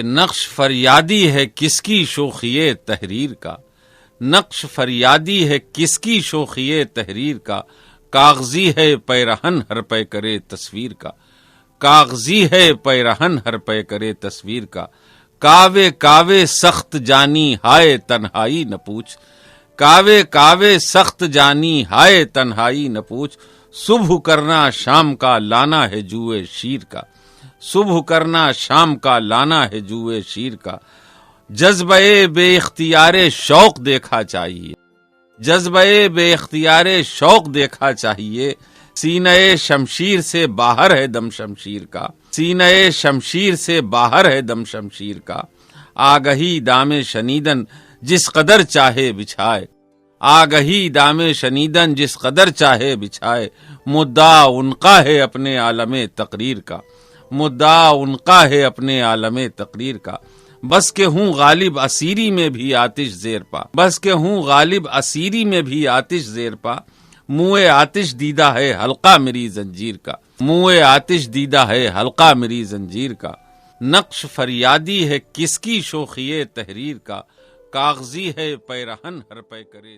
نقش فریادی ہے کس کی شوخی تحریر کا، نقش فریادی ہے کس کی شوخی تحریر کا، کاغذی ہے پیرہن ہر پے کرے تصویر کا، کاغذی ہے پیرہن ہر پے کرے تصویر کا، کاوے کاوے سخت جانی ہائے تنہائی نہ پوچھ، کاوے کاوے سخت جانی ہائے تنہائی نہ پوچھ، صبح کرنا شام کا لانا ہے جوئے شیر کا، صبح کرنا شام کا لانا ہے جوئے شیر کا، جذبہ بے اختیار شوق دیکھا چاہیے، جذبہ بے اختیار شوق دیکھا چاہیے، سینہ شمشیر سے باہر ہے دم شمشیر کا، سینہ شمشیر سے باہر ہے دم شمشیر کا، آگہی دام شنیدن جس قدر چاہے بچھائے، آگہی دام شنیدن جس قدر چاہے بچھائے، مدعا ان کا ہے اپنے عالم تقریر کا، مدعا ان کا ہے اپنے عالم تقریر کا، بس کہ ہوں غالب اسیری میں بھی آتش زیر پا، بس کہ ہوں غالب اسیری میں بھی آتش زیر پا، منہ آتش دیدہ ہے حلقہ میری زنجیر کا، منہ آتش دیدہ ہے حلقہ میری زنجیر کا، نقش فریادی ہے کس کی شوخی تحریر کا، کاغذی ہے پیرہن ہر پے کرے